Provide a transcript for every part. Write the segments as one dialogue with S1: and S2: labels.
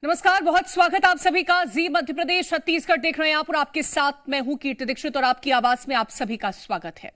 S1: नमस्कार, बहुत स्वागत आप सभी का। जी मध्य प्रदेश छत्तीसगढ़ देख रहे हैं आप और आपके साथ मैं हूं कीर्ति दीक्षित और आपकी आवाज में आप सभी का स्वागत है।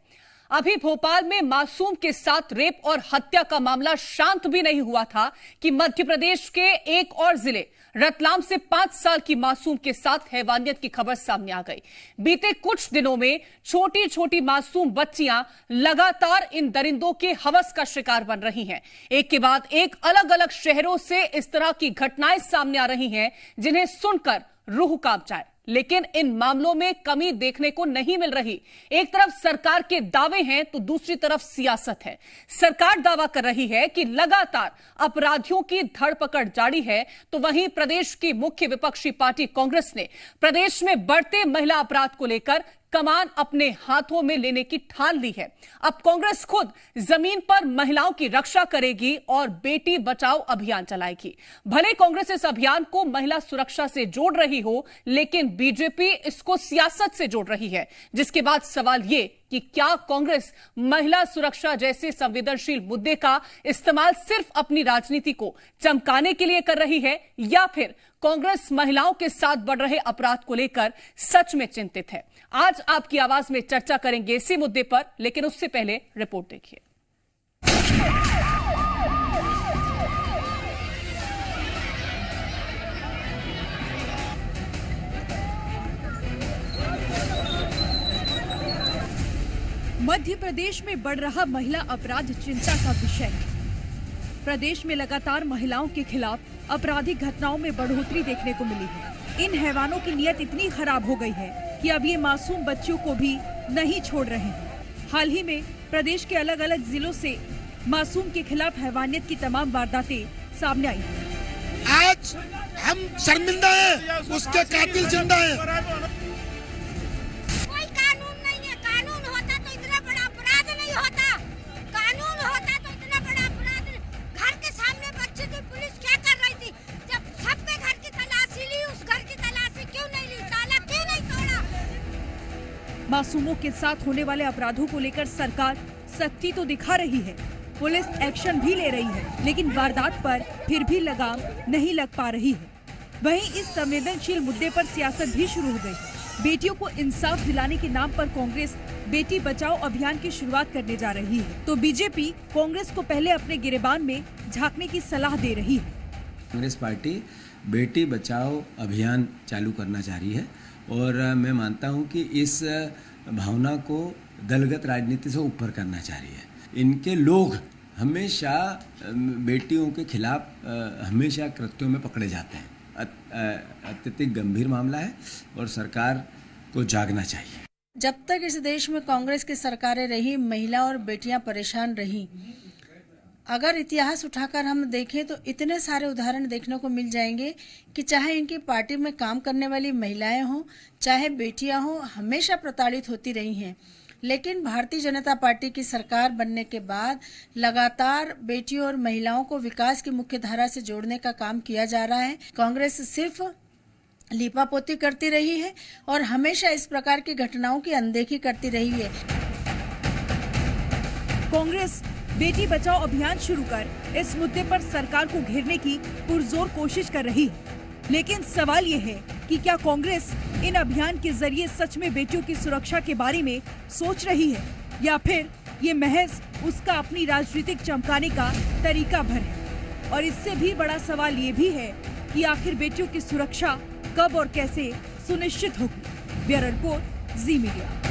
S1: अभी भोपाल में मासूम के साथ रेप और हत्या का मामला शांत भी नहीं हुआ था कि मध्य प्रदेश के एक और जिले रतलाम से 5 साल की मासूम के साथ हैवानियत की खबर सामने आ गई। बीते कुछ दिनों में छोटी छोटी मासूम बच्चियां लगातार इन दरिंदों के हवस का शिकार बन रही हैं। एक के बाद एक अलग अलग शहरों से इस तरह की घटनाएं सामने आ रही हैं जिन्हें सुनकर रूह कांप जाए, लेकिन इन मामलों में कमी देखने को नहीं मिल रही। एक तरफ सरकार के दावे हैं तो दूसरी तरफ सियासत है। सरकार दावा कर रही है कि लगातार अपराधियों की धरपकड़ जारी है, तो वहीं प्रदेश की मुख्य विपक्षी पार्टी कांग्रेस ने प्रदेश में बढ़ते महिला अपराध को लेकर कमान अपने हाथों में लेने की ठान ली है। अब कांग्रेस खुद जमीन पर महिलाओं की रक्षा करेगी और बेटी बचाओ अभियान चलाएगी। भले कांग्रेस इस अभियान को महिला सुरक्षा से जोड़ रही हो, लेकिन बीजेपी इसको सियासत से जोड़ रही है, जिसके बाद सवाल ये कि क्या कांग्रेस महिला सुरक्षा जैसे संवेदनशील मुद्दे का इस्तेमाल सिर्फ अपनी राजनीति को चमकाने के लिए कर रही है, या फिर कांग्रेस महिलाओं के साथ बढ़ रहे अपराध को लेकर सच में चिंतित है। आज आपकी आवाज में चर्चा करेंगे इसी मुद्दे पर, लेकिन उससे पहले रिपोर्ट देखिए।
S2: मध्य प्रदेश में बढ़ रहा महिला अपराध चिंता का विषय है। प्रदेश में लगातार महिलाओं के खिलाफ आपराधिक घटनाओं में बढ़ोतरी देखने को मिली है। इन हैवानों की नीयत इतनी खराब हो गई है कि अब ये मासूम बच्चियों को भी नहीं छोड़ रहे हैं। हाल ही में प्रदेश के अलग अलग जिलों से मासूम के खिलाफ हैवानियत की तमाम वारदातें सामने आई हैं।
S3: आज हम शर्मिंदा हैं, उसके कातिल जिंदा हैं।
S2: मासूमों के साथ होने वाले अपराधों को लेकर सरकार सख्ती तो दिखा रही है, पुलिस एक्शन भी ले रही है, लेकिन वारदात पर फिर भी लगाम नहीं लग पा रही है। वहीं इस संवेदनशील मुद्दे पर सियासत भी शुरू हो गई है। बेटियों को इंसाफ दिलाने के नाम पर कांग्रेस बेटी बचाओ अभियान की शुरुआत करने जा रही है, तो बीजेपी कांग्रेस को पहले अपने गिरेबान में झांकने की सलाह दे रही है।
S4: कांग्रेस पार्टी बेटी बचाओ अभियान चालू करना चाह रही है और मैं मानता हूं कि इस भावना को दलगत राजनीति से ऊपर करना चाह रही है। इनके लोग हमेशा बेटियों के खिलाफ हमेशा कृत्यों में पकड़े जाते हैं। अत्यधिक गंभीर मामला है और सरकार को जागना चाहिए।
S5: जब तक इस देश में कांग्रेस की सरकारें रही, महिला और बेटियां परेशान रही। अगर इतिहास उठाकर हम देखें तो इतने सारे उदाहरण देखने को मिल जाएंगे कि चाहे इनकी पार्टी में काम करने वाली महिलाएं हों, चाहे बेटियां हों, हमेशा प्रताड़ित होती रही हैं। लेकिन भारतीय जनता पार्टी की सरकार बनने के बाद लगातार बेटियों और महिलाओं को विकास की मुख्य धारा से जोड़ने का काम किया जा रहा है। कांग्रेस सिर्फ लीपापोती करती रही है और हमेशा इस प्रकार की घटनाओं की अनदेखी करती रही है।
S2: कांग्रेस बेटी बचाओ अभियान शुरू कर इस मुद्दे पर सरकार को घेरने की पुरजोर कोशिश कर रही है, लेकिन सवाल ये है कि क्या कांग्रेस इन अभियान के जरिए सच में बेटियों की सुरक्षा के बारे में सोच रही है, या फिर ये महज उसका अपनी राजनीतिक चमकाने का तरीका भर है। और इससे भी बड़ा सवाल ये भी है कि आखिर बेटियों की सुरक्षा कब और कैसे सुनिश्चित होगी। ब्यूरो रिपोर्ट, जी मीडिया।